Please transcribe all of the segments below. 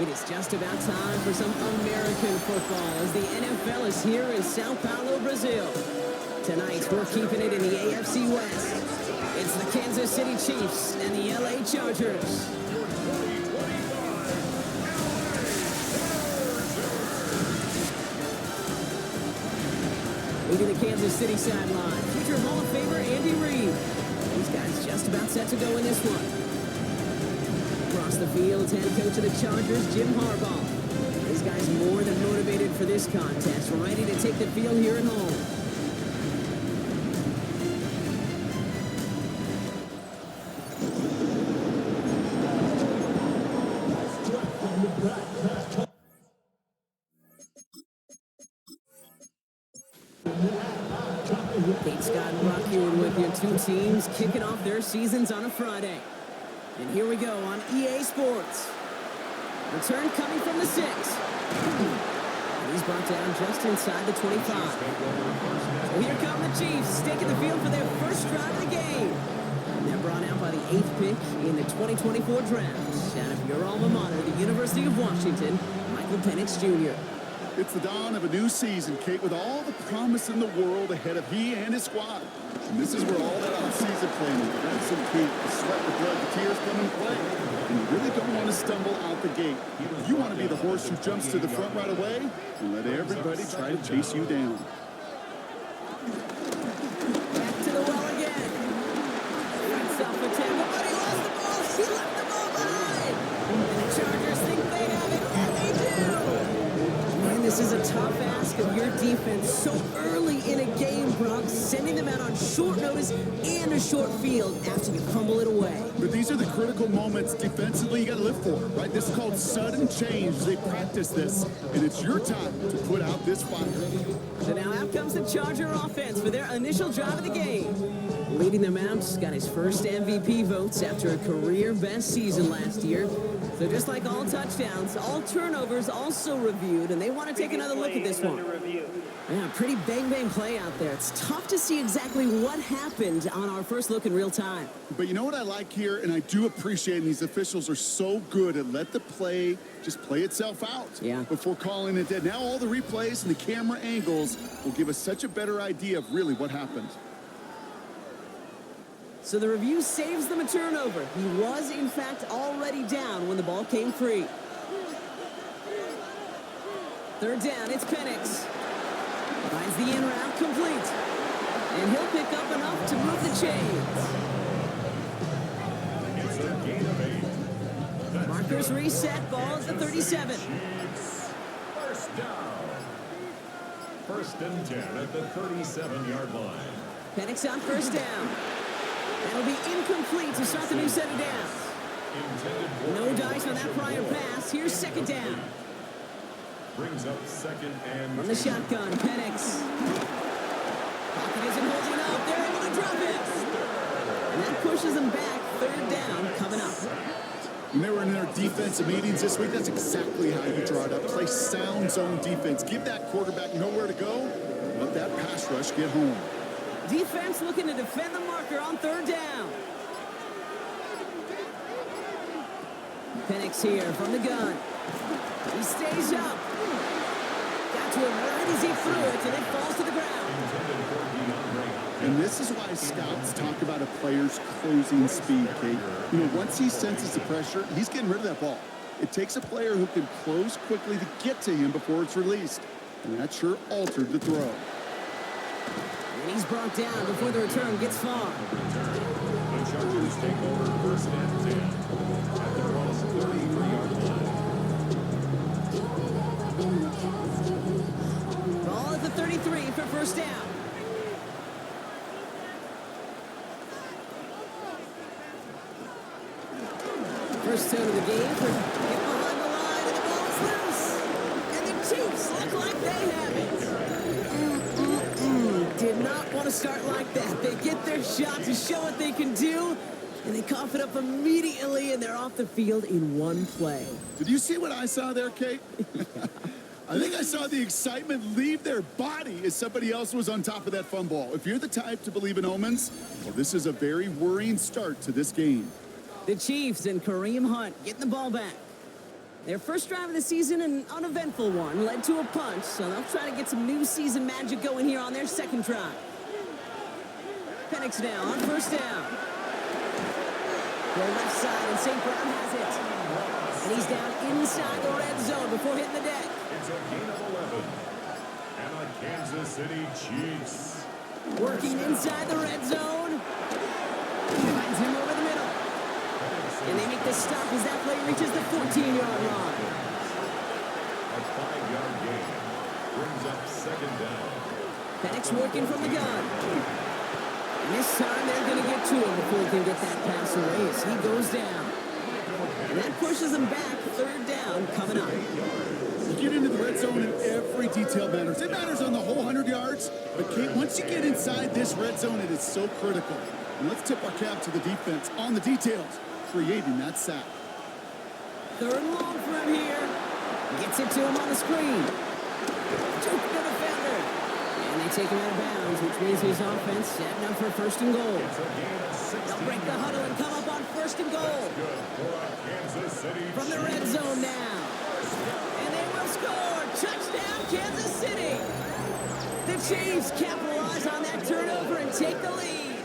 It is just about time for some American football as the NFL is here in Sao Paulo, Brazil. Tonight, we're keeping it in the AFC West. It's the Kansas City Chiefs and the LA Chargers. Leading the Kansas City sideline, future Hall of Famer Andy Reid. These guys just about set to go in this one. Across the field, head coach of the Chargers, Jim Harbaugh. These guys more than motivated for this contest, ready to take the field here at home. Pete Scott and Rock here with your two teams kicking off their seasons on a Friday. And here we go on EA Sports. Return coming from the 6. And he's brought down just inside the 25. So here come the Chiefs, taking the field for their first drive of the game. And they're brought out by the 8th pick in the 2024 draft. Out of your alma mater, the University of Washington, Michael Penix Jr. It's the dawn of a new season, Kate, with all the promise in the world ahead of he and his squad. And this is where all that off-season planning, the reps and heat, the sweat, the blood, the tears come into play. And you really don't want to stumble out the gate. You want to be the horse who jumps to the front right away and let everybody try to chase you down. Back to the well again. That's off the tackle, but he lost the ball. He left the ball behind. And the Chargers think they have it, and they do. This is a tough ask of your defense so early in a game, Brock, sending them out on short notice and a short field after you fumble it away. But these are the critical moments defensively you got to live for, right? This is called sudden change. They practice this, and it's your time to put out this fire. So now out comes the Charger offense for their initial drive of the game. Leading them out, got his first MVP votes after a career-best season last year. So just like all touchdowns, all turnovers also reviewed, and they want to take another look at this one. Yeah, pretty bang-bang play out there. It's tough to see exactly what happened on our first look in real time. But you know what I like here, and I do appreciate, and these officials are so good at let the play just play itself out before calling it dead. Now all the replays and the camera angles will give us such a better idea of really what happened. So the review saves them a turnover. He was, in fact, already down when the ball came free. Third down, it's Penix. Finds the in route complete. And he'll pick up enough to move the chains. It's a gain of 8. Markers reset, ball at the 37. First down. First and 10 at the 37-yard line. Penix on first down. That'll be incomplete to start the new set of downs. No dice on that prior pass. Here's second down. Brings up second and from the shotgun, Penix. Pocket isn't holding up. They're able to drop it. And that pushes them back. Third down coming up. When they were in their defensive meetings this week, that's exactly how you draw it up. Play sound zone defense. Give that quarterback nowhere to go. Let that pass rush get home. Defense looking to defend the marker on third down. Penix here from the gun. He stays up. Got to him right as he threw it, and it falls to the ground. And this is why scouts talk about a player's closing speed, Kate. You know, once he senses the pressure, he's getting rid of that ball. It takes a player who can close quickly to get to him before it's released. And that sure altered the throw. And he's brought down before the return gets far. The Chargers take over first and 10 at their own 33-yard line. Ball at the 33 for first down. First turn of the game. Get behind the line, and the ball's loose. And the Chiefs look like they have it. Did not want to start like that. They get their shot to show what they can do, and they cough it up immediately, and they're off the field in one play. Did you see what I saw there, Kate? I think I saw the excitement leave their body as somebody else was on top of that fun ball. If you're the type to believe in omens, well, this is a very worrying start to this game. The Chiefs and Kareem Hunt getting the ball back. Their first drive of the season, an uneventful one, led to a punch, so they'll try to get some new season magic going here on their second drive. Penix now on first down. Go left side, and St. Brown has it. And he's down inside the red zone before hitting the deck. It's a gain of 11. And the Kansas City Chiefs. Working inside the red zone. Finds him over the middle. And they make the stop as that play reaches the 14-yard line. A 5-yard gain brings up second down. Penix working from the gun. And this time they're going to get to him before he can get that pass away as he goes down. And that pushes him back. Third down coming up. You get into the red zone and every detail matters. It matters on the whole 100 yards. But Kate, once you get inside this red zone, it is so critical. And let's tip our cap to the defense on the details, creating that sack. Third and long for him here. Gets it to him on the screen. Choke the defender. And they take him out of bounds, which means his offense setting up for first and goal. They'll break the huddle and come up on first and goal. From the red zone now. And they will score. Touchdown, Kansas City. The Chiefs capitalize on that turnover and take the lead.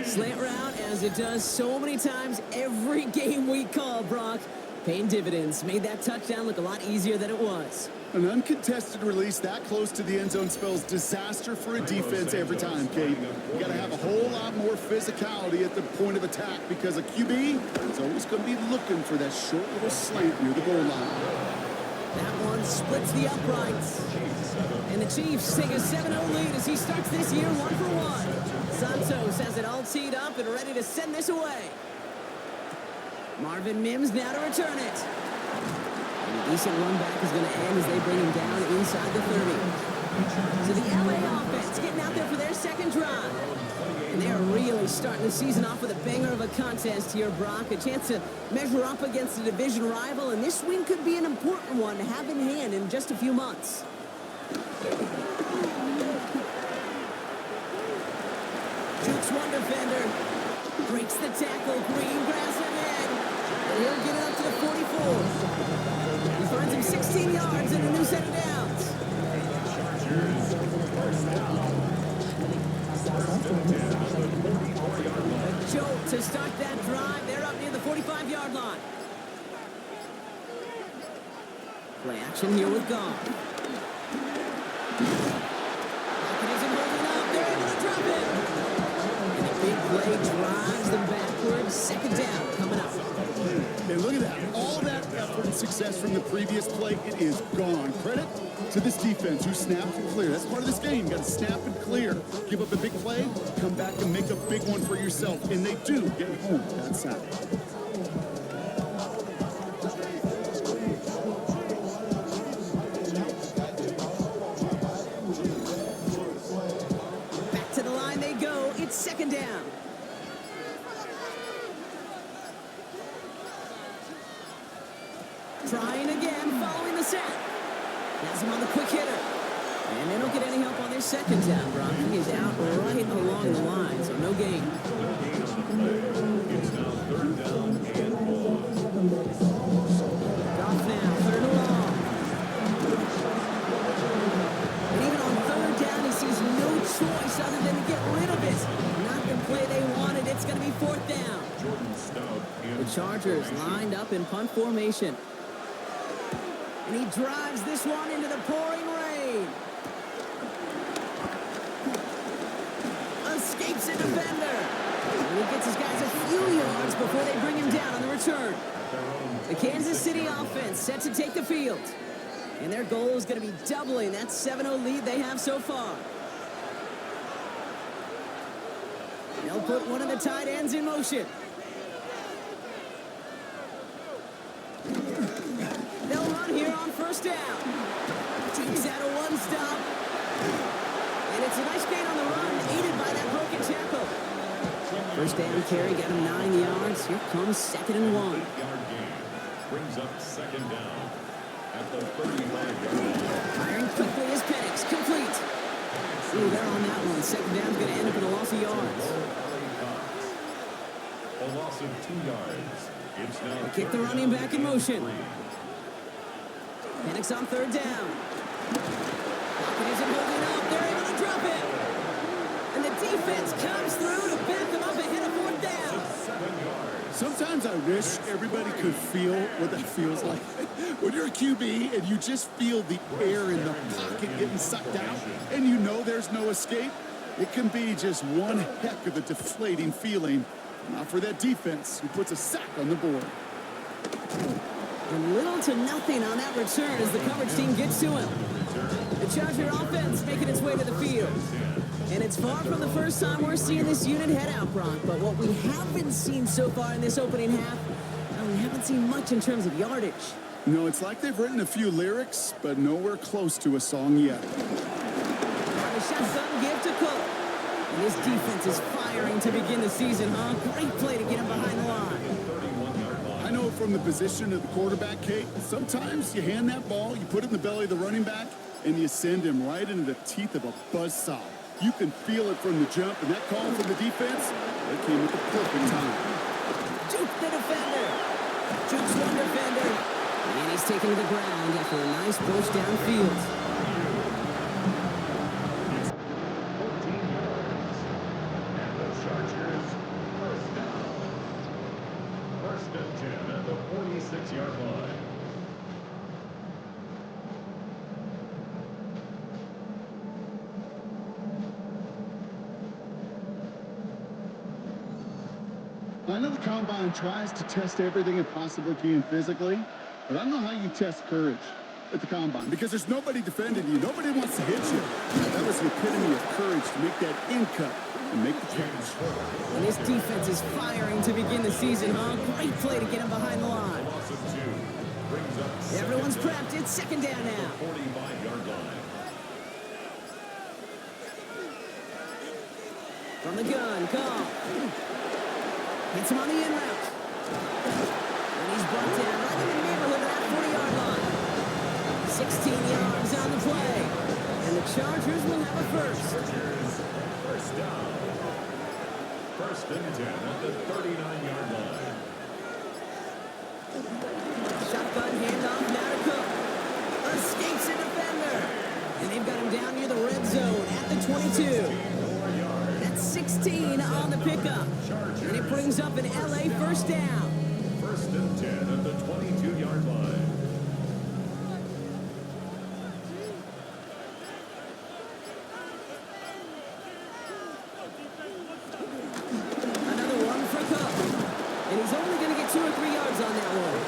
Slant route, as it does so many times every game we call, Brock. Paying dividends. Made that touchdown look a lot easier than it was. An uncontested release that close to the end zone spells disaster for a defense every time, Kate. You got to have a whole lot more physicality at the point of attack because a QB is always going to be looking for that short little slant near the goal line. That one splits the uprights. And the Chiefs take a 7-0 lead as he starts this year 1-for-1. Santos has it all teed up and ready to send this away. Marvin Mims now to return it. And a decent run back is going to end as they bring him down inside the 30. So the LA offense getting out there for their second drive. And they're really starting the season off with a banger of a contest here, Brock. A chance to measure up against a division rival, and this win could be an important one to have in hand in just a few months. Jukes one defender. Breaks the tackle. Green grass ahead. And he'll get it up to the 44. He finds him 16 yards and a new set of downs. A jolt to start that drive. They're up near the 45-yard line. Play action here with Goff. Pocket isn't holding up. They're able to drop it. And a big play drives them backwards. Second down coming up. Hey, look at that. All that effort and success from the previous play, it is gone. Credit to this defense who snapped and cleared. That's part of this game. You got to snap and clear. Give up a big play, come back and make a big one for yourself. And they do get home that sack. Back to the line they go. It's second down. Trying again, following the sack. Has him on the quick hitter. And they don't get any help on their second down, Brock. He is out right along the line, so no gain. It's now third down and more. Goff now, third and long. And even on third down, he sees no choice other than to get rid of it. Not the play they wanted. It's going to be fourth down. The Chargers lined up in punt formation. And he drives this one into the pouring rain. Escapes a defender. And he gets his guys a few yards before they bring him down on the return. The Kansas City offense set to take the field. And their goal is going to be doubling that 7-0 lead they have so far. They'll put one of the tight ends in motion. They'll run here on first down. Team's out of one stop. And it's a nice gain on the run, aided by that broken tackle. First down carry, got him 9 yards. Here comes second and 1. 8-yard gain brings up second down at the 35-yard line. Firing quickly is Penix, complete. Ooh, they're on that one. Second down's going to end up in a loss of yards. A loss of 2 yards. It's now They kick the running back in motion. Panics on third down. Pocket isn't holding up. They're able to drop it. And the defense comes through to back them up ahead of fourth down. 7 yards. Sometimes I wish everybody could feel what that feels like. When you're a QB and you just feel the air in the pocket getting sucked out and you know there's no escape, it can be just one heck of a deflating feeling. Not for that defense who puts a sack on the board. And little to nothing on that return as the coverage team gets to him. The Charger offense making its way to the field. And it's far from the first time we're seeing this unit head out, Brock. But what we haven't seen so far in this opening half, we haven't seen much in terms of yardage. No, it's like they've written a few lyrics, but nowhere close to a song yet. Now the shotgun give to Cook. And his defense is firing to begin the season, huh? Great play to get him behind the line. I know from the position of the quarterback, Kate, sometimes you hand that ball, you put it in the belly of the running back, and you send him right into the teeth of a buzzsaw. You can feel it from the jump, and that call from the defense, that came at the perfect time. Juke the defender. Juke's one defender. And he's taken to the ground after a nice push downfield. 14 yards. And the Chargers, first down. First and 10 at the 46-yard line. I know the Combine tries to test everything it possibly can physically, but I don't know how you test courage at the Combine because there's nobody defending you. Nobody wants to hit you. That was the epitome of courage to make that in cut and make the catch. And his defense is firing to begin the season, huh? Great play to get him behind the line. Loss of 2 brings up Everyone's prepped. It's second down now. 45-yard line. From the gun, Call. Hits him on the in route. And he's brought down right in the neighborhood of that 40-yard line. 16 yards on the play. And the Chargers will have a first. Chargers, first down. First and 10 at the 39-yard line. Shotgun handoff now to Cook. Escapes a defender. And they've got him down near the red zone at the 22. That's 16 on the pickup. And it brings up an LA first down. First and 10 at the 22-yard line. Another one for Cook. And he's only going to get 2 or 3 yards on that one.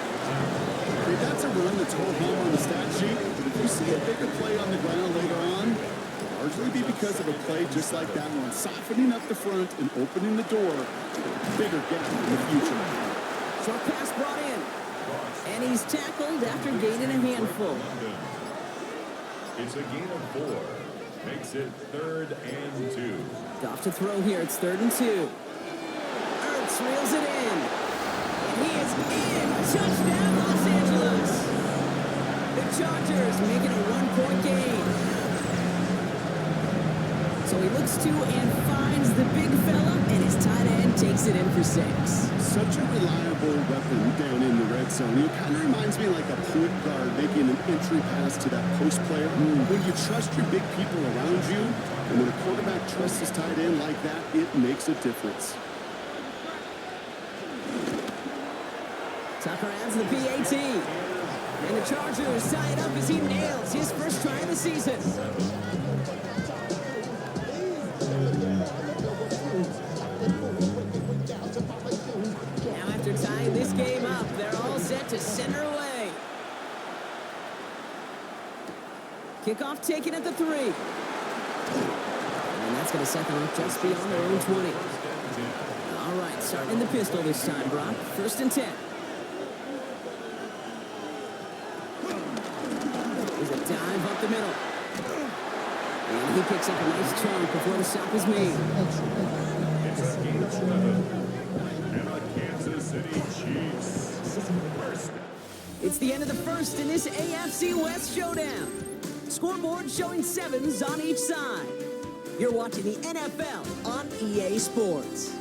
Hey, that's a run that's hold home on the stat sheet, but if you see a bigger play on the ground later on, largely be because of a play just like that one, softening up the front and opening the door to a bigger gap in the future. Short pass brought in. And he's tackled after gaining a handful. It's a gain of 4. Makes it 3rd and 2. Off to throw here. It's 3rd and 2. Ertz reels it in. And he is in. Touchdown, Los Angeles. The Chargers making a 1-point game. So he looks to and finds the big fella, and his tight end takes it in for 6. Such a reliable weapon down in the red zone. He kind of reminds me like a point guard making an entry pass to that post player. When you trust your big people around you, and when a quarterback trusts his tight end like that, it makes a difference. Tucker adds the PAT. And the Chargers tie it up as he nails his first try of the season. Now after tying this game up, they're all set to center away. Kickoff taken at the 3. And that's going to set them up just beyond their own 20. All right, starting in the pistol this time, Brock. 1st and 10. There's a dive up the middle. And he picks up a nice chunk before the stop is made. It's a gain of 11. And the Kansas City Chiefs. First. It's the end of the first in this AFC West showdown. Scoreboard showing 7s on each side. You're watching the NFL on EA Sports.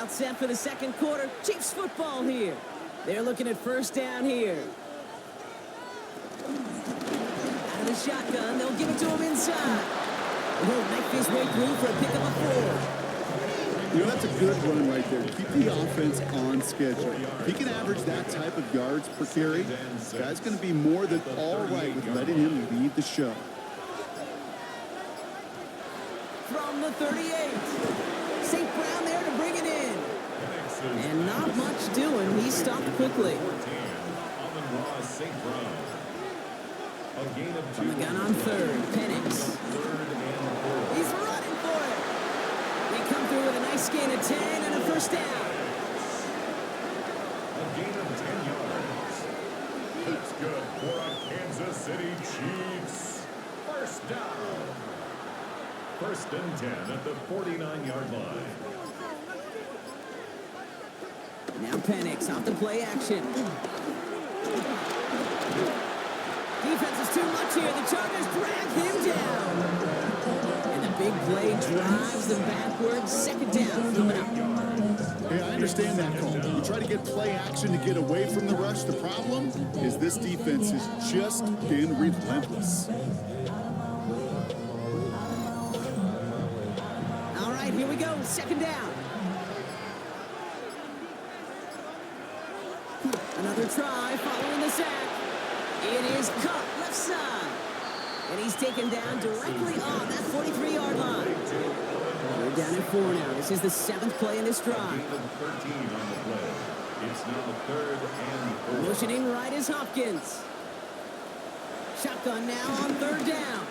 about set for the second quarter. Chiefs football here. They're looking at first down here. Out of the shotgun, they'll give it to him inside. He'll make his way through for a pick of a 4. You know, that's a good run right there. Keep the offense on schedule. If he can average that type of yards per carry, this guy's going to be more than all right with letting him lead the show. From the 38. St. Brown there to bring it in. And not much doing. He stopped quickly. From the gun on third, Penix. He's running for it. They come through with a nice gain of 10 and a first down. A gain of 10 yards. That's good for a Kansas City Chiefs. First down. First and 10 at the 49-yard line. Now Penix off the play action. Defense is too much here. The Chargers drag him down. And the big play drives them backwards. Second down coming up. Hey, I understand that call. You try to get play action to get away from the rush. The problem is this defense has just been relentless. All right, here we go. Second down. Another try following the sack. It is cut left side. And he's taken down directly on that 43-yard line. We're down at 4 now. This is the 7th play in this drive. It's now third and 4. Motioning right is Hopkins. Shotgun now on third down.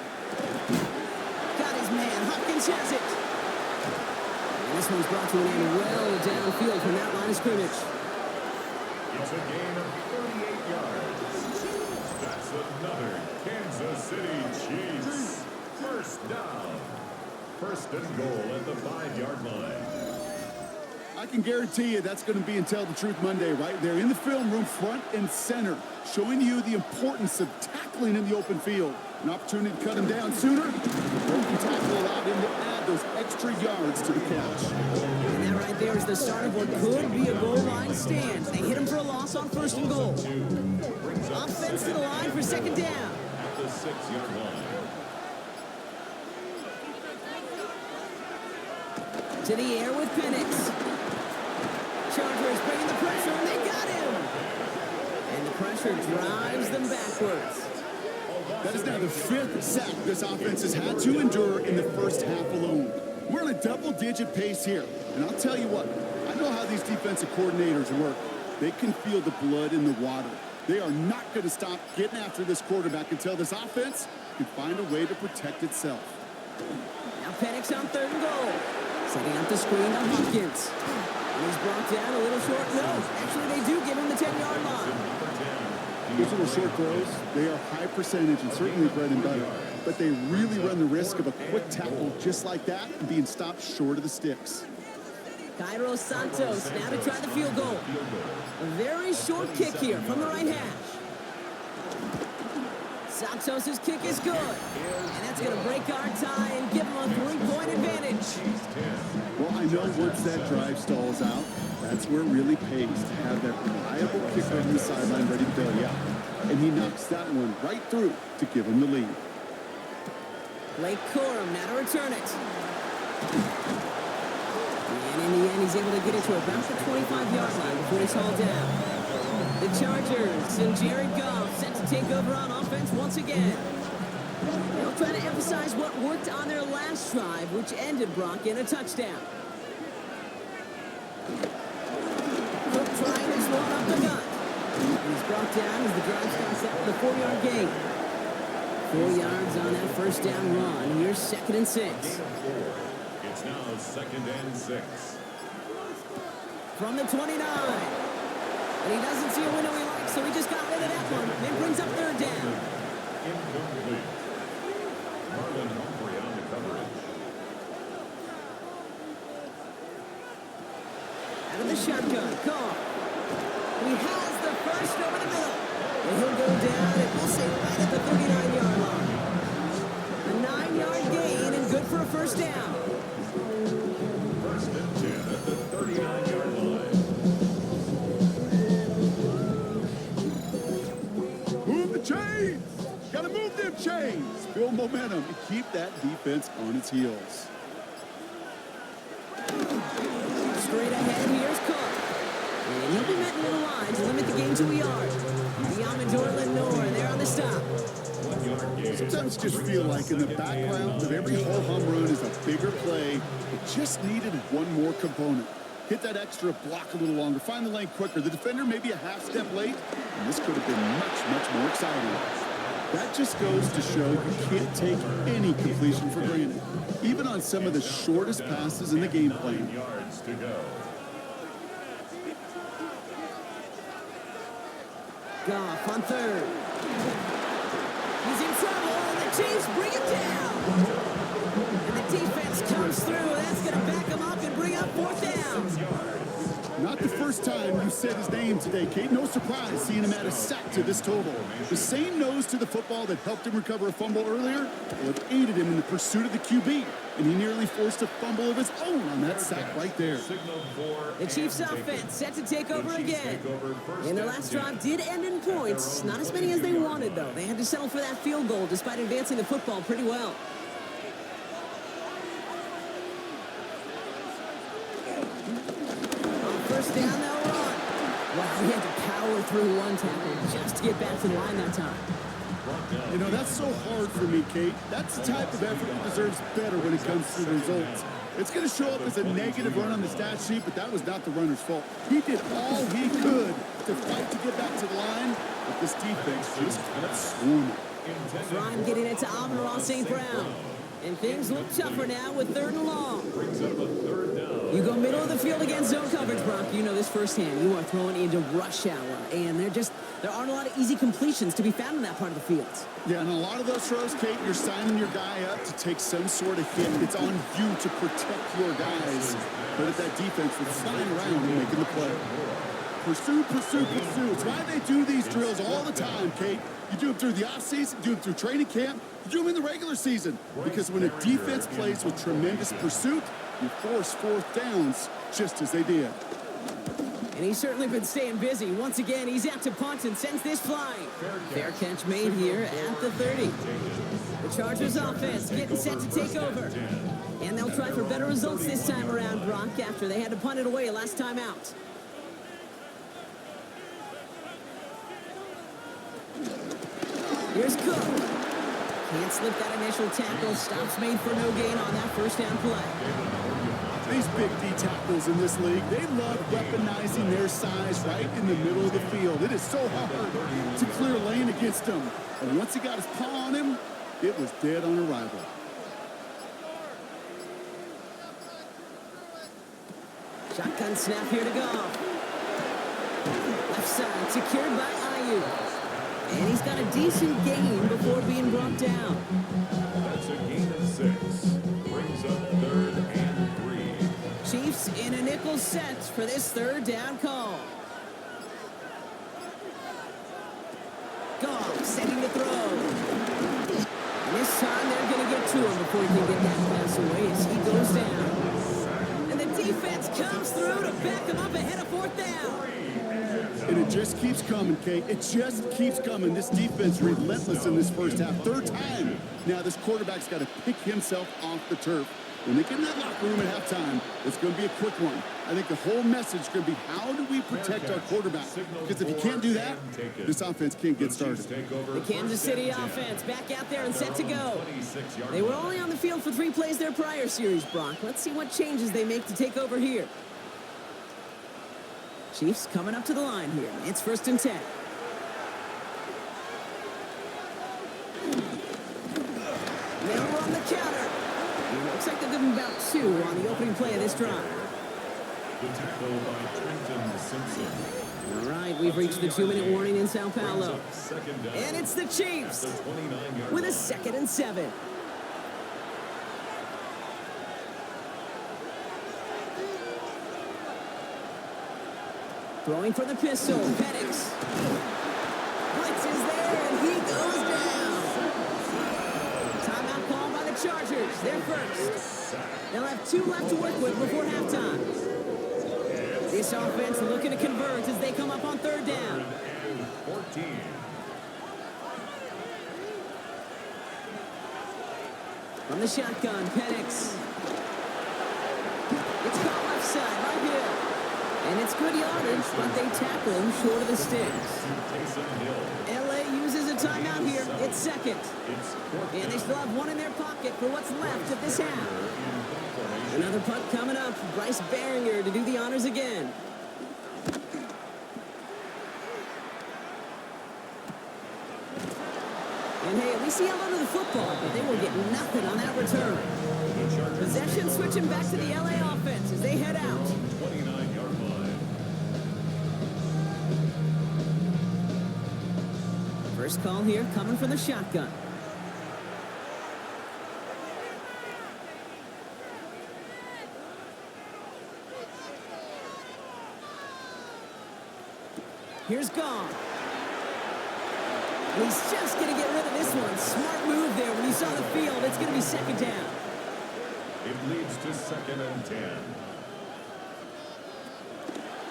Got his man. Hopkins has it. And this one's brought to an end well downfield from that line of scrimmage. It's a gain of 38 yards. That's another Kansas City Chiefs. First down. First and goal at the 5-yard line. I can guarantee you that's going to be in Tell the Truth Monday right there in the film room, front and center, showing you the importance of tackling in the open field. An opportunity to cut him down sooner. Broken tackle allowed him to add those extra yards to the catch. And that right there is the start of what could be a goal line stand. They hit him for a loss on first and goal. Offense to the line for second down. At the 6-yard line. To the air with Penix. Chargers bringing the pressure, and they got him. And the pressure drives them backwards. That is now the 5th sack this offense has had to endure in the first half alone. We're in a double-digit pace here. And I'll tell you what, I know how these defensive coordinators work. They can feel the blood in the water. They are not going to stop getting after this quarterback until this offense can find a way to protect itself. Now Penix on third and goal. Setting up the screen on Hopkins. And he's brought down a little short. No, actually they do give him the 10-yard line. These little short throws, they are high percentage and certainly bread and butter. But they really run the risk of a quick tackle just like that and being stopped short of the sticks. Cairo Santos now to try the field goal. A very short kick here from the right hash. Santos' kick is good. And that's going to break our tie and give him a 3-point advantage. Well, I know once that drive stalls out, that's where it really pays to have that reliable kicker on the sideline ready to bail you out. And he knocks that one right through to give him the lead. Blake Corum now to return it. And in the end, he's able to get it to about the 25-yard line before he's hauled down. The Chargers and Jared Goff set to take over on offense once again. They'll try to emphasize what worked on their last drive, which ended Brock in a touchdown. Cook trying to slow up the gun. He's brought down as the drive starts out with a 4-yard gain. 4 yards on that first down run. Here's 2nd and 6. It's now 2nd and 6. From the 29. And he doesn't see a window he likes, so he just got rid of that one. It brings up 3rd down. Incomplete. Marlon Humphrey on the coverage. Out of the shotgun, Carr. He has the first over the middle. And he'll go down, and we'll say right at the 39-yard line. A 9-yard gain and good for a first down. First and 10 at the 39-yard line. Move the chains! Gotta move them chains! Build momentum and keep that defense on its heels. Straight ahead, here's Cook. And he'll be met near the line to limit the gain to a yard. Diamond Lenore there on the stop. 1 yard gain. Sometimes just feel like in the background of every whole home run is a bigger play. It just needed one more component. Hit that extra block a little longer. Find the lane quicker. The defender may be a half step late. And this could have been much, much more exciting. That just goes to show you can't take any completion for granted. Even on some of the shortest passes in the game plan. 9 yards to go. Goff on third. He's in trouble, and the Chiefs bring it down. And the defense comes through. That's going to back him up and bring up fourth down. Not the first time you said his name today, Kate. No surprise seeing him add a sack to this total. The same nose to the football that helped him recover a fumble earlier will have aided him in the pursuit of the QB. And he nearly forced a fumble of his own on that sack right there. The Chiefs offense set to take over again. And their last drive did end in points. Not as many as they wanted, though. They had to settle for that field goal despite advancing the football pretty well. On first down, they'll run. Wow, he had to power through one tackle just to get back to the line that time. You know, that's so hard for me, Kate. That's the type of effort that deserves better when it comes to the results. It's going to show up as a negative run on the stat sheet, but that was not the runner's fault. He did all he could to fight to get back to the line, but this defense just kept swarming. Prime getting it to Amon St. Brown. And things look tougher now with third and long. You go middle of the field against zone coverage, Brock. You know this firsthand. You are throwing into rush hour, and there aren't a lot of easy completions to be found in that part of the field. Yeah, and a lot of those throws, Kate, you're signing your guy up to take some sort of hit. It's on you to protect your guys. But if that defense was flying around and making the play. Pursue, pursue, pursue. It's why they do these drills all the time, Kate. You do them through the offseason, do them through training camp, you do them in the regular season. Because when a defense plays with tremendous pursuit, you force fourth downs just as they did. And he's certainly been staying busy. Once again, he's out to punt and sends this flying. Fair catch made here at the 30. The Chargers offense getting set to take over. And they'll try for better results this time around, Brock, after they had to punt it away last time out. Here's Cook. Can't slip that initial tackle. Stops made for no gain on that first down play. These big D tackles in this league, they love weaponizing their size right in the middle of the field. It is so hard to clear lane against them. And once he got his paw on him, it was dead on arrival. Shotgun snap here to go. Left side secured by Ayuk. And he's got a decent gain before being brought down. That's a gain of 6. Brings up third and 3. Chiefs in a nickel set for this third down call. Goff setting the throw. And this time they're going to get to him before he can get that pass away as he goes down. And the defense comes through to back him up ahead of fourth down. And it just keeps coming, Kate. It just keeps coming. This defense relentless in this first half. Third time. Now this quarterback's got to pick himself off the turf. When they get in that locker room at halftime, it's going to be a quick one. I think the whole message is going to be, how do we protect our quarterback? Because if you can't do that, this offense can't get started. The Kansas City offense back out there and set to go. They were only on the field for 3 plays their prior series, Brock. Let's see what changes they make to take over here. Chiefs coming up to the line here. It's first and 10. Now we're on the counter. It looks like they'll give him about 2 on the opening play of this drive. The tackle by Trenton Simpson. All right, we've reached the 2-minute warning in Sao Paulo. Second down. And it's the Chiefs The 29-yard with a 2nd and 7. Throwing for the pistol, Penix. Blitz is there, and he goes down. Timeout call by the Chargers. They're first. They'll have 2 left to work with before halftime. This offense looking to convert as they come up on 3rd down. 14. From the shotgun, Penix. It's caught left side, right here. And it's good yardage, but they tackle him short of the sticks. LA uses a timeout here. It's second. And they still have 1 in their pocket for what's left of this half. Another punt coming up. Bryce Baringer to do the honors again. And hey, at least he held onto the football, but they will get nothing on that return. Possession switching back to the LA offense as they head out. 29-yard line. First call here coming from the shotgun. Here's Goff. And he's just going to get rid of this one. Smart move there when he saw the field. It's going to be 2nd down. It leads to 2nd and 10.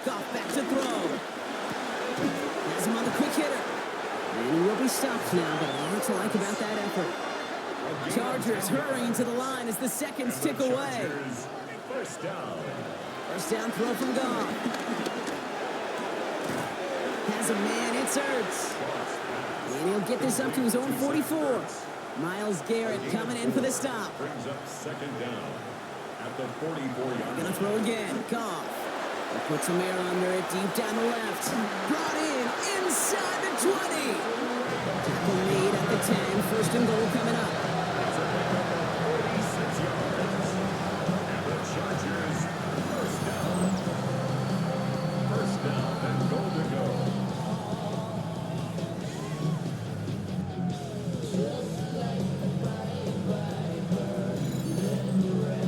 Goff back to throw. Has him on the quick hitter. And he will be stopped now, but a lot to like about that effort. Chargers hurrying to the line as the seconds tick away. First down. First down throw from Goff. Has a man, it's Ertz. And he'll get this up to his own 44. Miles Garrett coming in for the stop. Brings up 2nd down at the 44-yard. Gonna throw again. Goff. He puts some air under it deep down the left. Brought in inside the 20. Tackle made at the 10. First and goal coming up. 46 yards. And the Chargers first down. First down and goal to go.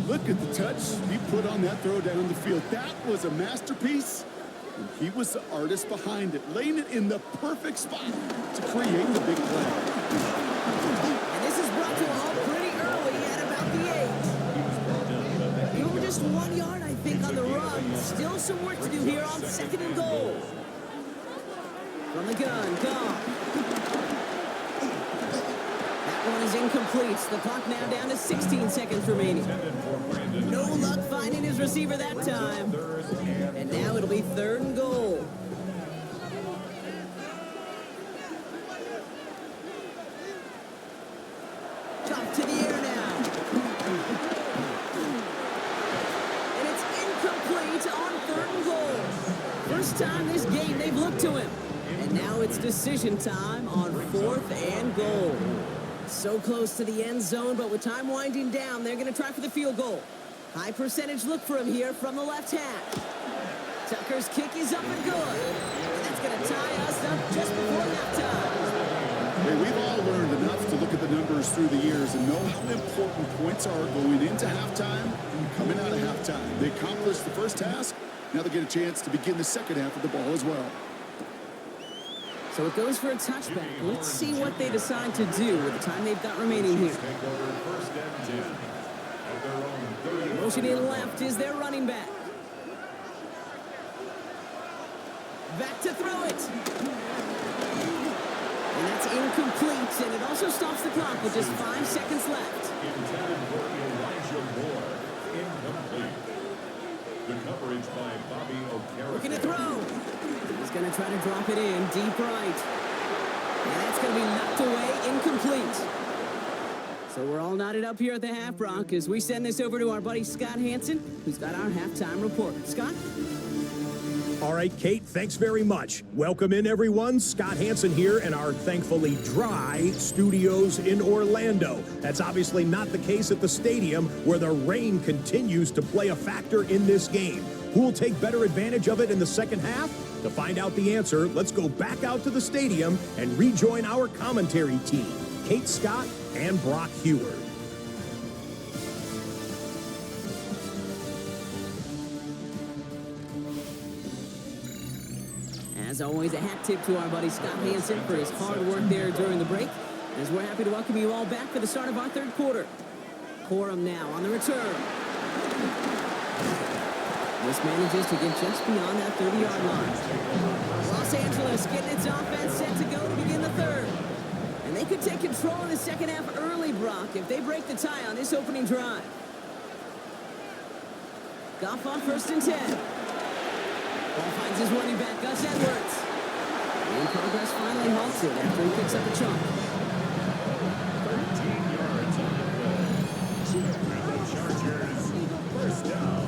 Look at the touch he put on that throw down the field. That was a masterpiece. And he was the artist behind it, laying it in the perfect spot to create the big play. And this is brought to a halt pretty early at about the 8. Even just 1 yard, I think, on the run. Still some work to do here on 2nd and goal. From the gun, Goff. One is incomplete. The clock now down to 16 seconds remaining. No luck finding his receiver that time. And now it'll be 3rd and goal. Top to the air now. And it's incomplete on 3rd and goal. First time this game they've looked to him. And now it's decision time on 4th and goal. So close to the end zone, but with time winding down, they're going to try for the field goal. High percentage look for him here from the left half. Tucker's kick is up and good. And that's going to tie us up just before halftime. Hey, we've all learned enough to look at the numbers through the years and know how important points are going into halftime and coming out of halftime. They accomplished the first task. Now they get a chance to begin the second half of the ball as well. So it goes for a touchback. Let's see what they decide to do with the time they've got remaining here. Motion in left is their running back. Back to throw it. And that's incomplete, and it also stops the clock with just 5 seconds left. Intended for Elijah Moore. Incomplete. The coverage by Bobby O'Carroll. Looking to throw. He's going to try to drop it in deep right. And that's going to be knocked away, incomplete. So we're all knotted up here at the half, Brock, as we send this over to our buddy Scott Hansen, who's got our halftime report. Scott? All right, Kate, thanks very much. Welcome in, everyone. Scott Hansen here in our thankfully dry studios in Orlando. That's obviously not the case at the stadium, where the rain continues to play a factor in this game. Who will take better advantage of it in the second half? To find out the answer, let's go back out to the stadium and rejoin our commentary team, Kate Scott and Brock Heward. As always, a hat tip to our buddy Scott Hansen for his hard work there during the break, as we're happy to welcome you all back for the start of our third quarter. Corum now on the return. This manages to get just beyond that 30-yard line. Los Angeles getting its offense set to go to begin the third. And they could take control in the second half early, Brock, if they break the tie on this opening drive. Goff on 1st and 10. Ball finds his running back, Gus Edwards. And progress finally halted after he picks up a chunk. 13 yards on the play. And the Chargers, first down.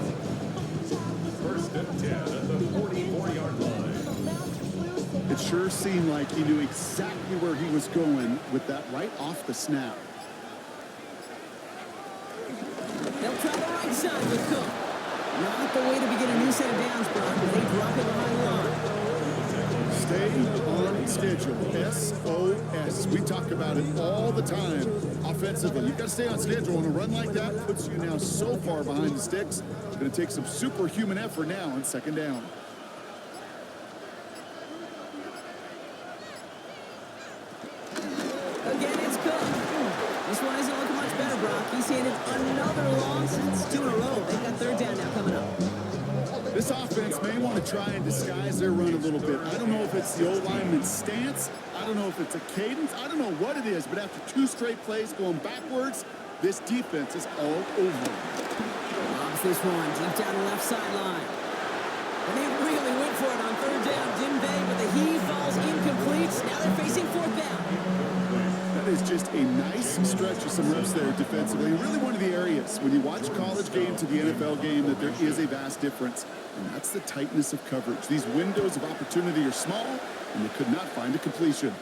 1st and 10 at the 44-yard line. It sure seemed like he knew exactly where he was going with that right off the snap. They'll try the right side with Cook. Not the way to begin a new set of downs, Brock, but they drop it behind the line. Stay on schedule. SOS. We talk about it all the time. Offensively, you've got to stay on schedule, and a run like that puts you now so far behind the sticks. It's going to take some superhuman effort now on 2nd down. Again, it's Cook. This one isn't looking much better, Brock. He's handed another loss. It's 2 in a row. They've got 3rd down now coming up. This offense may want to try and disguise their run a little bit. I don't know if it's the old lineman's stance. I don't know if it's a cadence. I don't know what it is, but after 2 straight plays going backwards, this defense is all over. Lobs this one deep down the left sideline. And they really went for it on 3rd down, didn't they? But the heave falls incomplete. Now they're facing 4th down. That is just a nice stretch of some reps there defensively. Really one of the areas when you watch college game to the NFL game that there is a vast difference. And that's the tightness of coverage. These windows of opportunity are small, and they could not find a completion.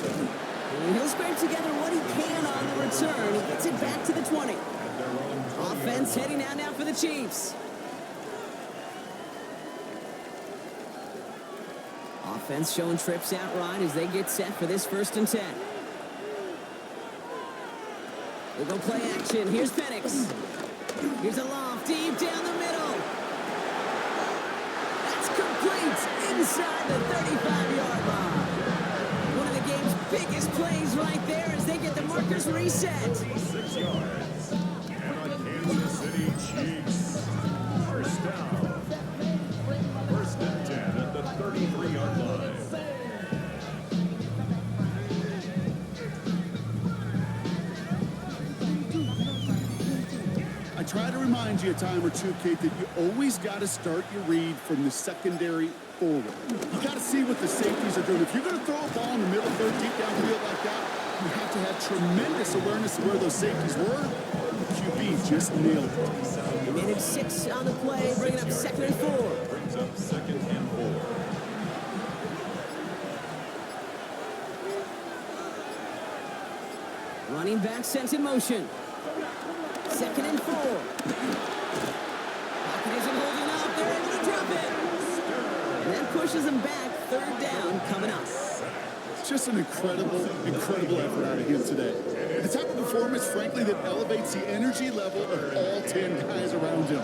And he'll scrape together what he can on the return. He gets it back to the 20. Offense heading out now for the Chiefs. Offense showing trips out right as they get set for this 1st and 10. We'll go play action. Here's Penix. Here's a loft deep down the middle. That's complete inside the 35-yard line. One of the game's biggest plays right there as they get the markers reset. 6 yards. And the Kansas City Chiefs, first down. 1st and 10 at the 33-yard line. I try to remind you a time or two, Kate, that you always got to start your read from the secondary forward. You got to see what the safeties are doing. If you're going to throw a ball in the middle third, deep downfield like that, you have to have tremendous awareness of where those safeties were. The QB just nailed it. They managed 6 on the play, bringing up 2nd and 4. Brings up 2nd and 4. Running back sent in motion. 2nd and 4. Pocket isn't holding up. They're able to drop it. And that pushes them back. 3rd down coming up. Just an incredible effort out of him today. The type of performance, frankly, that elevates the energy level of all 10 guys around him.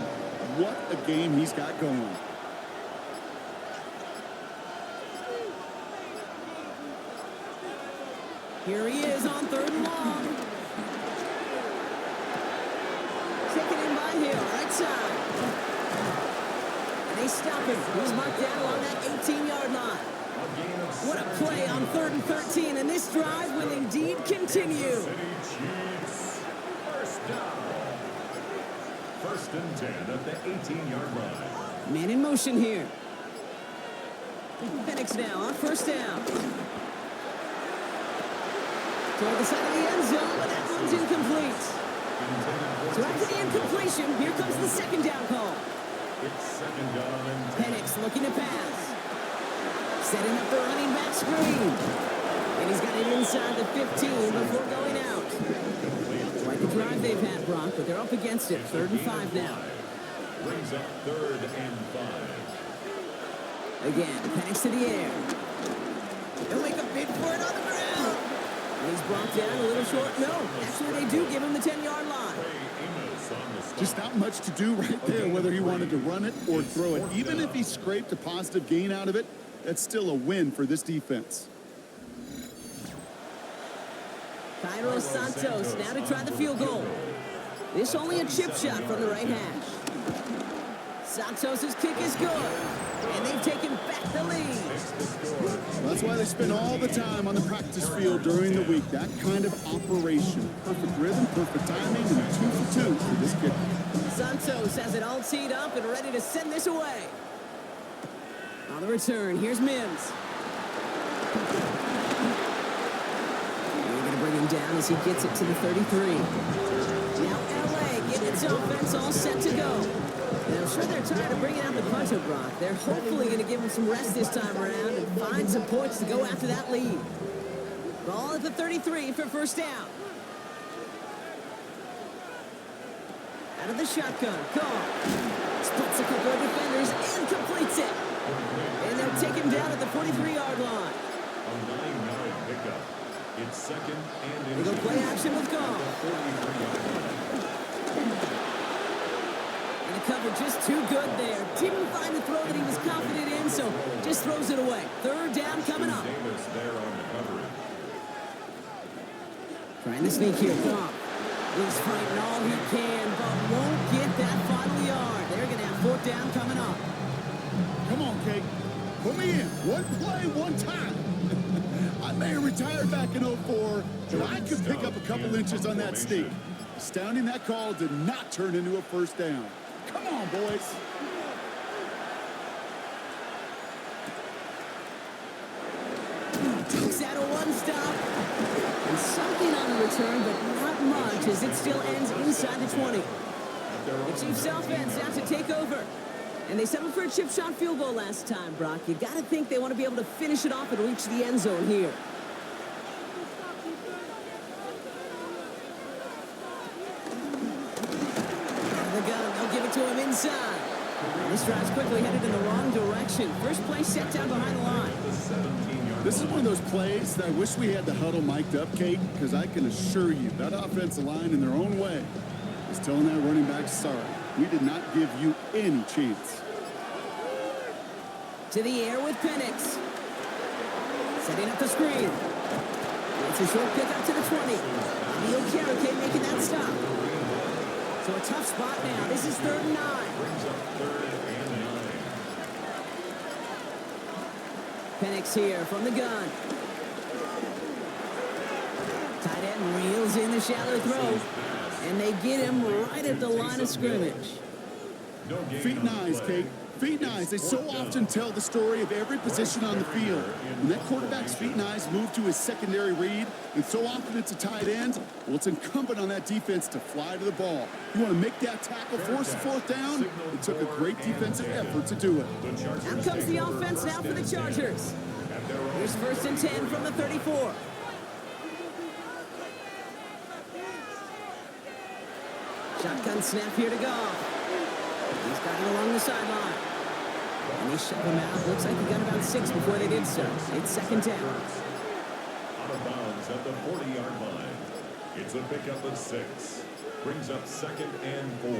What a game he's got going. Here he is on 3rd and long. Taken in by Hill, right side. And they stop him. He's marked down along that 18-yard line. What a play on 3rd and 13, and this drive will indeed continue. City Chiefs, first down. 1st and 10 at the 18-yard line. Man in motion here. Penix now on 1st down. Toward the side of the end zone, but that one's incomplete. So after the incompletion, here comes the 2nd down call. It's 2nd down and 10. Penix looking to pass. Setting up the running back screen. And he's got it inside the 15 before going out. Quite the drive they've had, Brock, but they're up against it. 3rd and 5 now. Brings up 3rd and 5. Again, Penix to the air. They'll make a bid for it on the ground. And he's brought down a little short. No, actually they do give him the 10-yard line. Just not much to do right there, whether he wanted to run it or throw it. Even if he scraped a positive gain out of it, that's still a win for this defense. Cairo Santos now to try the field goal. This only a chip shot from the right hash. Santos' kick is good, and they've taken back the lead. That's why they spend all the time on the practice field during the week. That kind of operation. Perfect rhythm, perfect timing, and 2 for 2 for this kicker. Santos has it all teed up and ready to send this away. On the return, here's Mims. They're going to bring him down as he gets it to the 33. Now LA getting its offense all set to go. And I'm sure they're tired of bringing out the punter, Brock. They're hopefully going to give him some rest this time around and find some points to go after that lead. Ball at the 33 for first down. Out of the shotgun, Carr splits a couple of defenders and completes it. And they'll take him down at the 43-yard line. A 9-yard pickup. It's second and They go play action with Carr. And the cover just too good there. Didn't find the throw that he was confident in, so just throws it away. Third down coming up. Davis there on the coverage. Trying to sneak here, Carr. He's fighting all he can, but won't get that final yard. They're going to have fourth down coming up. Come on, Kate. Put me in. One play, one time. I may have retired back in 04, but I could pick up a couple inches on that sneak. Astounding that call did not turn into a first down. Come on, boys. Takes out a one-stop. And something on the return, but not much, as it still ends inside the 20. The Chiefs offense out to take over. And they settled for a chip shot field goal last time, Brock. You got to think they want to be able to finish it off and reach the end zone here. Out of the gun, they'll give it to him inside. And this drive's quickly headed in the wrong direction. First play set down behind the line. This is one of those plays that I wish we had the huddle mic'd up, Kate, because I can assure you that offensive line in their own way is telling that running back, sorry, we did not give you any chance. To the air with Penix. Setting up the screen. It's a short pick up to the 20. Neil Carrick making that stop. So a tough spot now. This is 3rd and 9. Brings up 3rd and 9. Penix here from the gun. Tight end reels in the shallow throw. And they get him right at the line of scrimmage. Feet and eyes, Kate. Feet and eyes. They so often tell the story of every position on the field. When that quarterback's feet and eyes move to his secondary read, and so often it's a tight end, well, it's incumbent on that defense to fly to the ball. You want to make that tackle, force the fourth down? It took a great defensive effort to do it. Out comes the offense now for the Chargers. Here's 1st and 10 from the 34. Shotgun snap here to Goff. He's got it along the sideline. And they shove him out. Looks like he got about 6 before they did so. It's 2nd down. Out of bounds at the 40-yard line. It's a pickup of 6. Brings up 2nd and 4.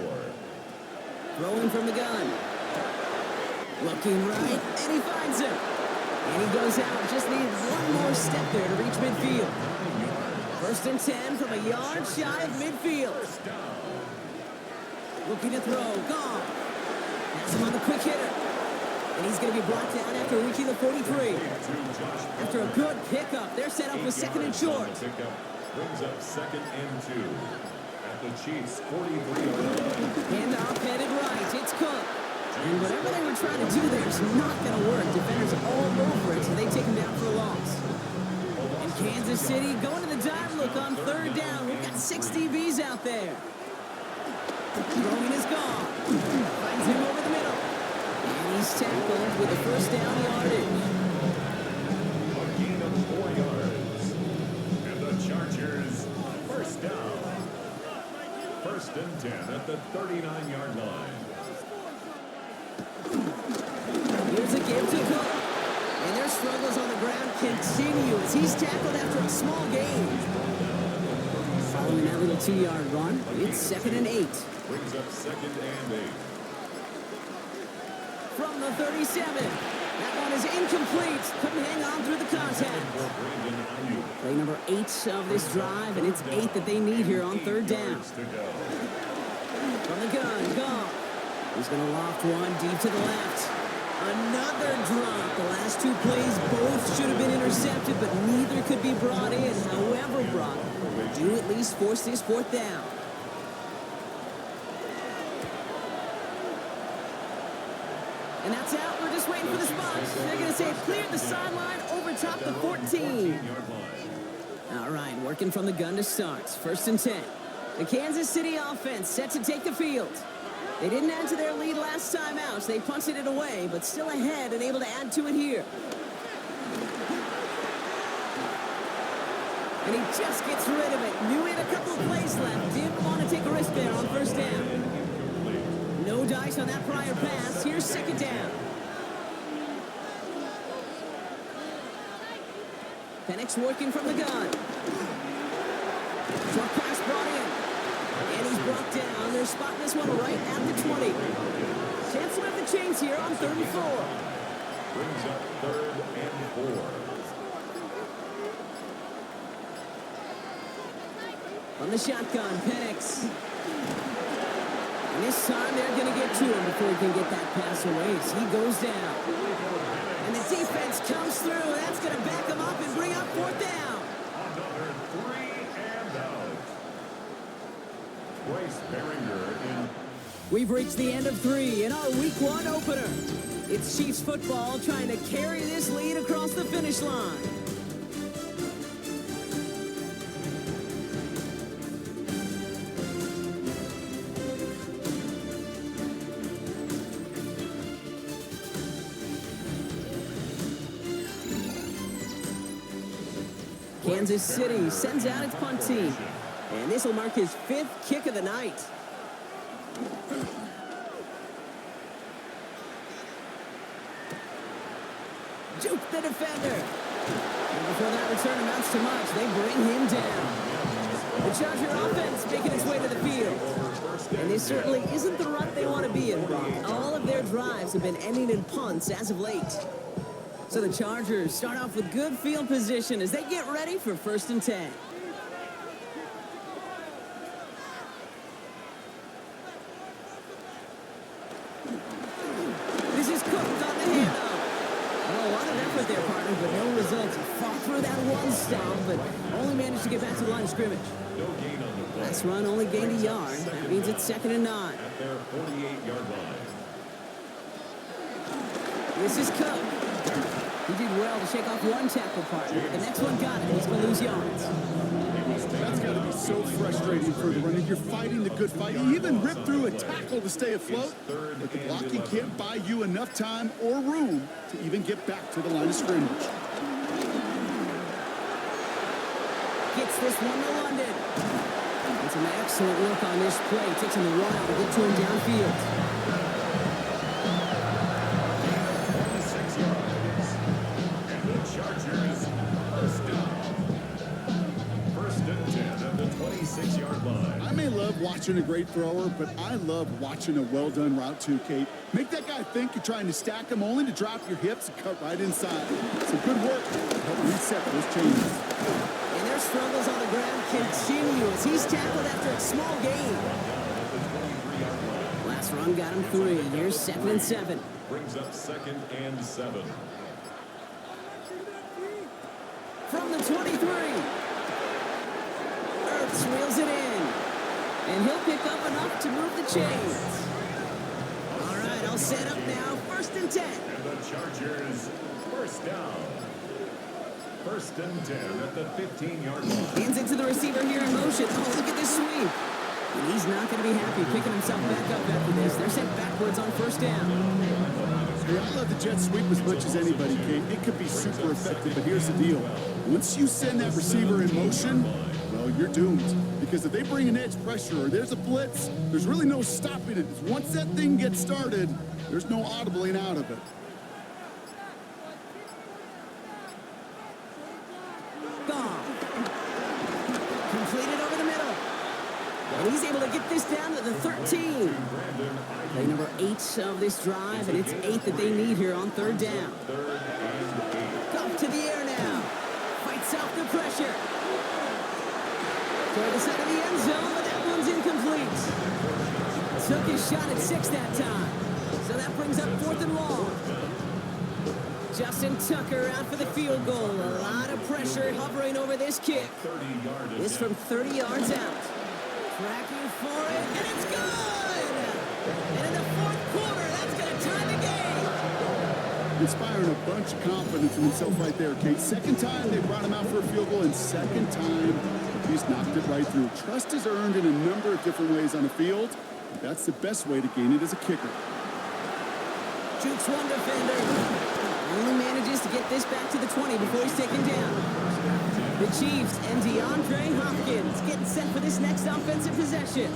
Throwing from the gun. Looking right, and he finds him. And he goes out. Just needs one more step there to reach midfield. 1st and 10 from a yard shy of midfield. Looking to throw. Goff. Has him on the quick hitter. And he's going to be brought down after reaching the 43. After a good pickup, they're set up with 2nd and short. Brings up 2nd and 2. At the Chiefs' 43-yard line. Handoff headed right. It's Cook. And whatever they were trying to do there is not going to work. Defenders all over it, so they take him down for a loss. And Kansas City going to the dive look on 3rd down. We've got 6 DBs out there. Throwing is gone. Finds him over the middle. And he's tackled with a 1st down yardage. A gain of 4 yards. And the Chargers, 1st down. 1st and 10 at the 39-yard line. Here's a give to Cook. And their struggles on the ground continue as he's tackled after a small gain. Following that little 2-yard run, it's 2nd and 8. Brings up 2nd and 8. From the 37. That one one is incomplete. Couldn't hang on through the contact. Play number 8 of this drive, and it's 8 that they need here on third down. From the gun, Goff. He's going to loft one deep to the left. Another drop. The last 2 plays both should have been intercepted, but neither could be brought in. However, Brock, they do at least force this 4th down. And that's out. We're just waiting for the spot. They're going to say it cleared the sideline over top the 14. All right, working from the gun to start. 1st and 10. The Kansas City offense set to take the field. They didn't add to their lead last time out. They punted it away, but still ahead and able to add to it here. And he just gets rid of it. Knew he had a couple of plays left. Didn't want to take a risk there on 1st down. No dice on that prior pass. Here's 2nd down. Penix working from the gun. Short pass brought in. And he's brought down. They're spotting this one right at the 20. Chance to have the chains here on 3rd and 4. Brings up 3rd and 4. On the shotgun, Penix. And this time they're going to get to him before he can get that pass away as he goes down. And the defense comes through. That's going to back him up and bring up 4th down. Another 3 and out. Bryce Behringer in. We've reached the end of 3 in our Week 1 opener. It's Chiefs football trying to carry this lead across the finish line. Kansas City sends out its punt team. And this will mark his 5th kick of the night. Juke the defender. And before that return amounts to much, they bring him down. The Charger offense making its way to the field. And this certainly isn't the rut they want to be in, Brock. All of their drives have been ending in punts as of late. So the Chargers start off with good field position as they get ready for 1st and 10. This is Cooked on the handoff. Well, a lot of effort there, partner, but no results. He fought through that one stop, but only managed to get back to the line of scrimmage. No gain on the play. Last run only gained a yard. That means it's 2nd and 9. At their 48-yard line. This is Cook. He did well to shake off one tackle partner. The next one got him. He's going to lose yards. That's got to be so frustrating for the runner. You're fighting the good fight. You even rip through a tackle to stay afloat, but the blocking can't buy you enough time or room to even get back to the line of scrimmage. Gets this one to London. And some excellent work on this play. Takes him a while to get to him downfield. 26 yards. And the Chargers first down. 1st and 10 at the 26-yard line. I may love watching a great thrower, but I love watching a well-done route too, Kate. Make that guy think you're trying to stack him only to drop your hips and cut right inside. Some good work to help reset those chains. And their struggles on the ground continue as he's tackled after a small gain. Last run got him 3. Here's 2nd and 7. Brings up 2nd and 7. From the 23. Ertz reels it in. And he'll pick up enough to move the chains. All right, I'll set up now. 1st and 10. And the Chargers first down. 1st and 10 at the 15-yard line. Hands it to the receiver here in motion. Oh, look at this sweep. And he's not going to be happy picking himself back up after this. They're sent backwards on 1st down. Hey, I love the jet sweep as much as anybody, Kate. It could be super effective, but here's the deal. Once you send that receiver in motion, well, you're doomed. Because if they bring an edge pressure or there's a blitz, there's really no stopping it. Once that thing gets started, there's no audibling out of it. Completed over the middle. And he's able to get this down to the 13. Play number 8 of this drive, and it's 8 that they need here on third down. Up to the air now. Fights off the pressure. Toward the side of the end zone, but that one's incomplete. Took his shot at 6 that time. So that brings up 4th and long. Justin Tucker out for the field goal. A lot of pressure hovering over this kick. This from 30 yards out. Tracking for it, and it's good! And in the 4th quarter, that's going to tie the game. Inspiring a bunch of confidence in himself right there, Kate. Second time they brought him out for a field goal, and second time he's knocked it right through. Trust is earned in a number of different ways on the field. That's the best way to gain it as a kicker. Jukes one defender. Only manages to get this back to the 20 before he's taken down. The Chiefs and DeAndre Hopkins getting set for this next offensive possession.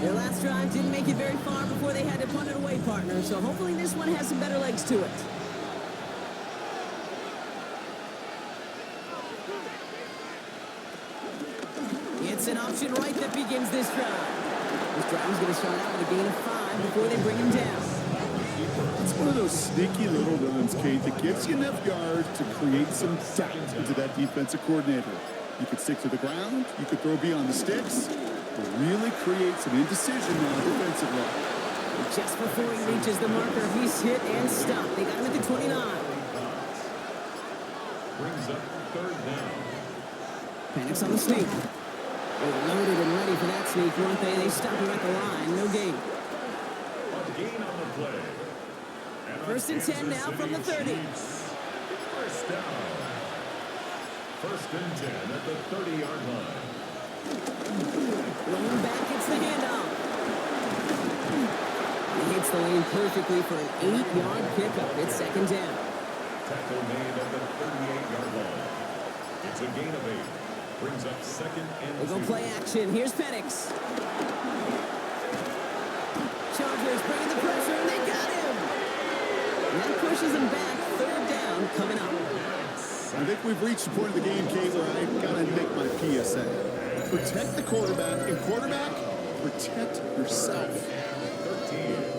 Their last drive didn't make it very far before they had to punt it away, partner, so hopefully this one has some better legs to it. It's an option right that begins this drive. This drive is going to start out with a gain of 5 before they bring him down. It's one of those sneaky little runs, Kate, that gives you enough yards to create some doubt into that defensive coordinator. You could stick to the ground, you could throw beyond the sticks, but really create some indecision on the defensive line. Just before he reaches the marker, he's hit and stopped. They got him at the 29. Brings up 3rd down. Panics on the sneak. They're loaded and ready for that sneak, weren't they? They stop him at the line. No gain. A gain on the play. First and 10 now from the 30. First down. First and 10 at the 30-yard line. Rolling back, it's the handoff. He hits the lane perfectly for an 8-yard pickup. It's 2nd down. Tackle made at the 38-yard line. It's a gain of 8. Brings up 2nd and 2. They go play action. Here's Penix. Chargers bringing the pressure, and they got him. And that pushes him back. 3rd down coming up. I think we've reached the point of the game, Kate, where I gotta make my PSA. Protect the quarterback, and quarterback, protect yourself. 13.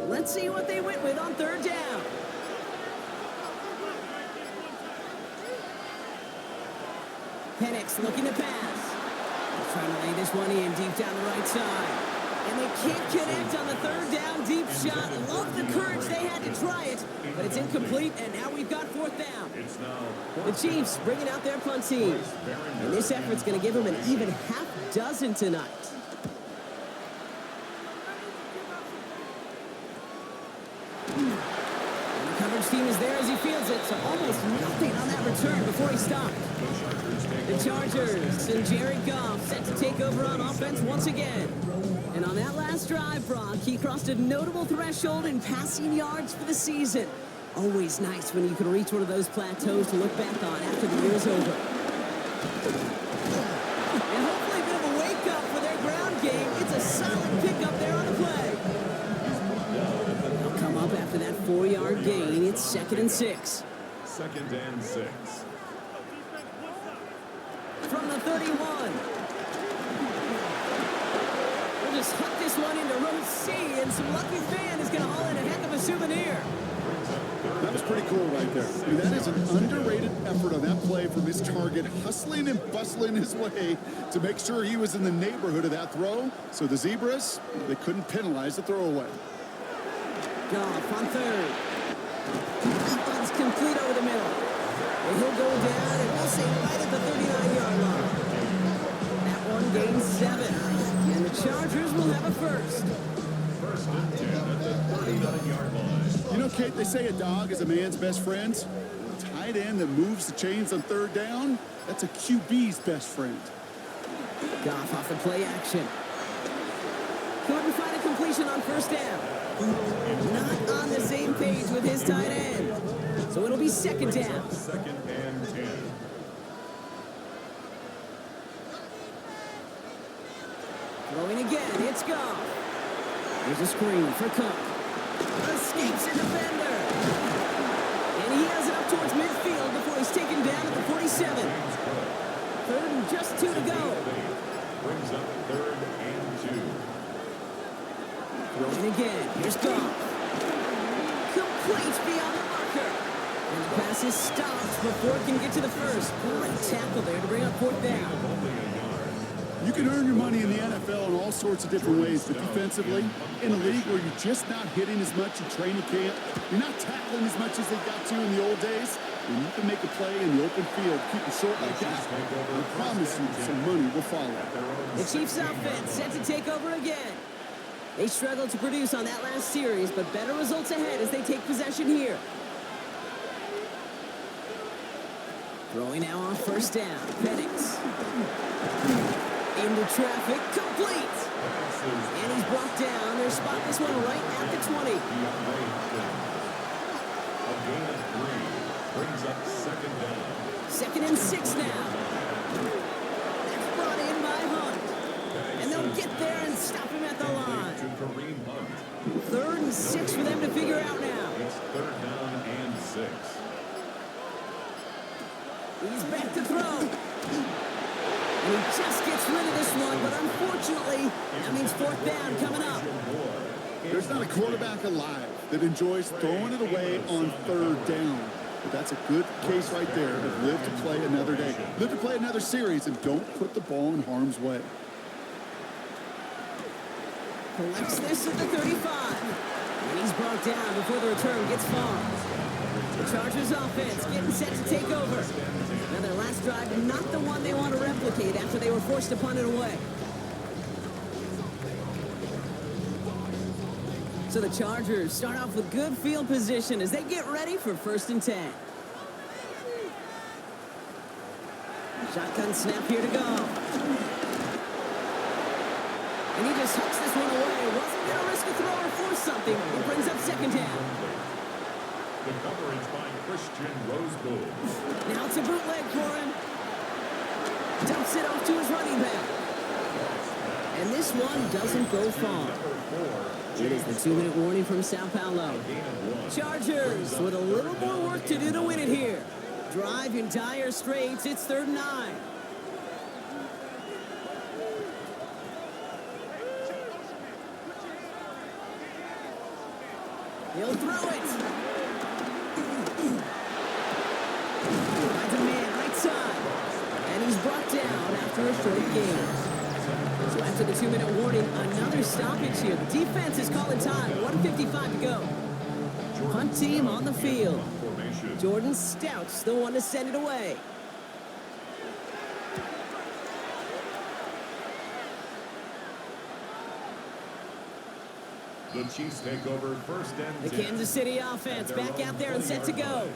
Let's see what they went with on 3rd down. Penix looking to pass. He's trying to lay this one in deep down the right side. And they can't connect on the 3rd down deep shot. Love the courage they had to try it, but it's incomplete, and now we've got 4th down. The Chiefs bringing out their punt team. And this effort's going to give them an even half dozen tonight. And the coverage team is there as he fields it, so almost nothing on that return before he stopped. The Chargers and Jared Goff set to take over on offense once again. And on that last drive, Brock, he crossed a notable threshold in passing yards for the season. Always nice when you can reach one of those plateaus to look back on after the year is over. And hopefully a bit of a wake-up for their ground game. It's a solid pickup there on the play. They'll come up after that 4-yard gain. It's 2nd and 6. 2nd and 6. From the 31. We'll just huck this one into row C, and some lucky fan is going to haul in a heck of a souvenir. That was pretty cool right there. I mean, that is an underrated effort on that play from his target, hustling and bustling his way to make sure he was in the neighborhood of that throw. So the Zebras, they couldn't penalize the throwaway. Goff on 3rd. That one's complete over the middle. And he'll go down, and we'll say right at the 39-yard line. That one gains 7. And the Chargers will have a first. First and 10 at the 39-yard line. You know, Kate, they say a dog is a man's best friend. A tight end that moves the chains on 3rd down, that's a QB's best friend. Goff off the play action. Couldn't find a completion on 1st down. Not on the same page with his tight end. So it'll be 2nd down. 2nd and 10. Throwing again, it's Goff. There's a screen for Cook. A escapes a defender. And he has it up towards midfield before he's taken down at the 47. Third and just 2 to go. Brings up third and 2. Throwing again. Here's Goff. Complete beyond the marker. And the pass is stopped before it can get to the first. Great tackle there to bring up fourth down. You can earn your money in the NFL in all sorts of different ways, but defensively, in a league where you're just not hitting as much in training camp, you're not tackling as much as they got to in the old days, and you can make a play in the open field, keep it short like that. I promise you some money will follow. The Chiefs offense set to take over again. They struggled to produce on that last series, but better results ahead as they take possession here. Throwing now on first down. Penix. Into traffic. Complete. And he's brought down. They're spotting this one right at the 20. A gain of 3 brings up second down. 2nd and 6 now. That's brought in by Hunt. And they'll get there and stop him at the line. To Kareem Hunt. 3rd and 6 for them to figure out now. It's third down and 6. He's back to throw. And he just gets rid of this one, but unfortunately, that means fourth down coming up. There's not a quarterback alive that enjoys throwing it away on third down. But that's a good case right there of live to play another day. Live to play another series and don't put the ball in harm's way. Collects this at the 35. And he's brought down before the return gets far. The Chargers offense getting set to take over. Now their last drive, not the one they want to replicate after they were forced to punt it away. So the Chargers start off with good field position as they get ready for 1st and 10. Shotgun snap here to go. And he just hooks this one away. Wasn't going to risk a throw or force something. It brings up second down. The coverage by Christian Rosebud. Now it's a bootleg for him. Dumps it off to his running back. And this one doesn't go far. It is the 2-minute warning from Sao Paulo. Chargers with a little more work to do to win it here. Drive in dire straits. It's 3rd and 9. He'll throw it. Finds a man right side. And he's brought down after a short game. So after the 2-minute warning, another stoppage here. The defense is calling time. 1:55 to go. Punt team on the field. Jordan Stout's the one to send it away. The Chiefs take over 1st and 10. The Kansas City offense back out there and set to go.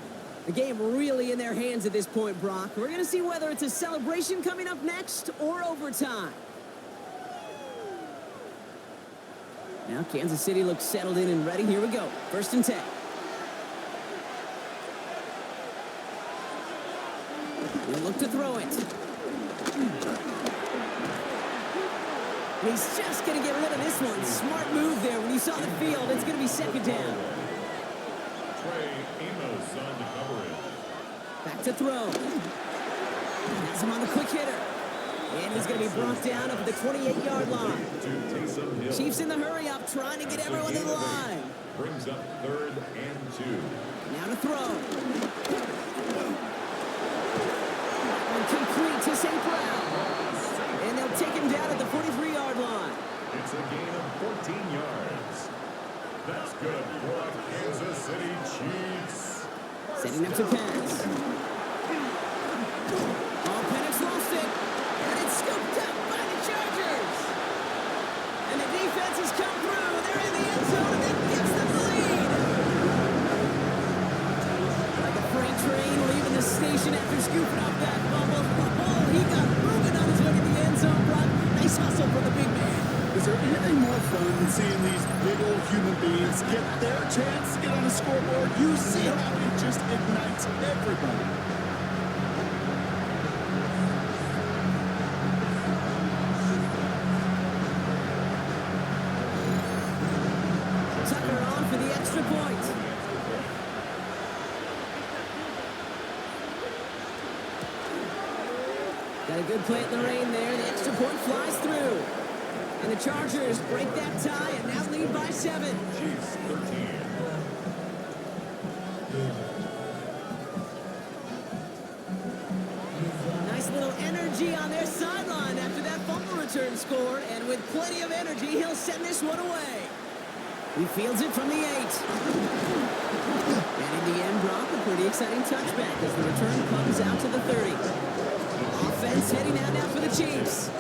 The game really in their hands at this point, Brock. We're going to see whether it's a celebration coming up next or overtime. Now Kansas City looks settled in and ready. Here we go. 1st and 10. They look to throw it. And he's just going to get rid of this one. Smart move there. When you saw the field, it's going to be second down. Trey Amos on the coverage. Back to throw. Has him on the quick hitter. And he's going to be brought down up at the 28-yard line. Chiefs in the hurry up, trying to get everyone to the line. Brings up 3rd and 2. Now to throw. And complete to St. Brown. And they'll take him down at the 43-yard line. It's a gain of 14 yards. That's good for Kansas City Chiefs. Setting up to pass. Oh, Penix lost it. And it's scooped up by the Chargers. And the defense has come through. They're in the end zone, and that gives them the lead. Like a freight train leaving the station after scooping up that bubble. Oh, he got moving on his way to the end zone, Brock. Nice hustle for the big man. Is there anything more fun than seeing these big old human beings get their chance to get on the scoreboard? You see how it just ignites everybody. Tucker on for the extra extra point. Got a good play in the rain there. The extra point flies through. And the Chargers break that tie and now lead by 7. Chiefs 13. Nice little energy on their sideline after that fumble return scored. And with plenty of energy, he'll send this one away. He fields it from the 8. And in the end, Brock, a pretty exciting touchback as the return comes out to the 30. Offense heading out now for the Chiefs.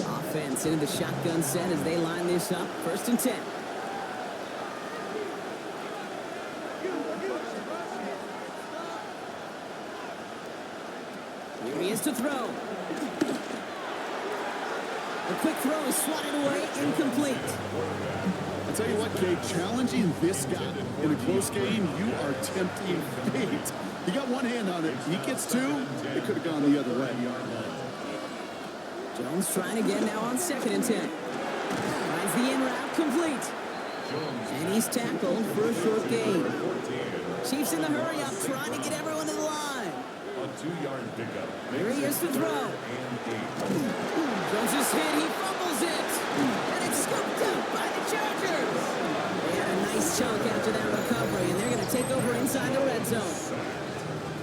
Offense into the shotgun set as they line this up. 1st and 10. Here he is to throw. A quick throw is swatted away, incomplete. I'll tell you what, Kate, challenging this guy in a close game, you are tempting fate. He got one hand on it. He gets 2. It could have gone the other way. Jones trying again now on 2nd and 10. Finds the in route complete. And he's tackled for a short gain. Chiefs in the hurry up, trying to get everyone to the line. A 2-yard pickup. Here he is to throw. Jones is hit, he fumbles it. And it's scooped up by the Chargers. They had a nice chunk after that recovery, and they're going to take over inside the red zone.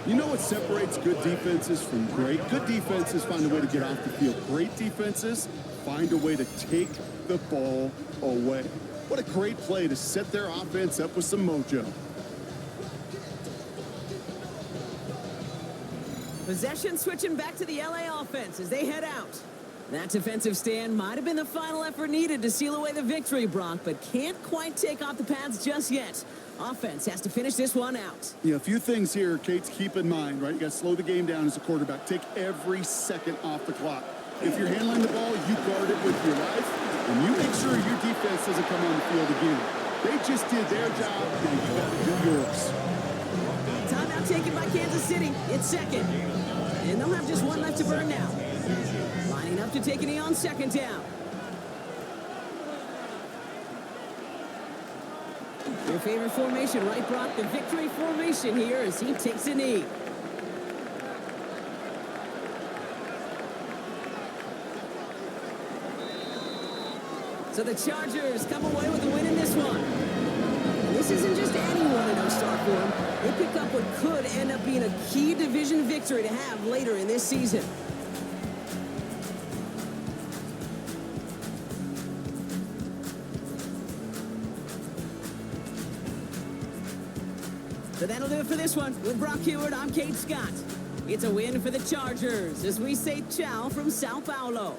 You know what separates good defenses from great? Good defenses find a way to get off the field. Great defenses find a way to take the ball away. What a great play to set their offense up with some mojo. Possession switching back to the LA offense as they head out. That defensive stand might have been the final effort needed to seal away the victory, Brock, but can't quite take off the pads just yet. Offense has to finish this one out. Yeah, a few things here, Kate, keep in mind, right? You got to slow the game down as a quarterback. Take every second off the clock. If you're handling the ball, you guard it with your life, and you make sure your defense doesn't come on the field again. They just did their job, and you got to do yours. Timeout taken by Kansas City. It's 2nd. And they'll have just one left to burn now. Lining up to take a knee on 2nd down. Your favorite formation, right, Brock? The victory formation here as he takes a knee. So the Chargers come away with a win in this one. And this isn't just any 1-0 start for them. They pick up what could end up being a key division victory to have later in this season. So that'll do it for this one. With Brock Heward, I'm Kate Scott. It's a win for the Chargers as we say ciao from Sao Paulo.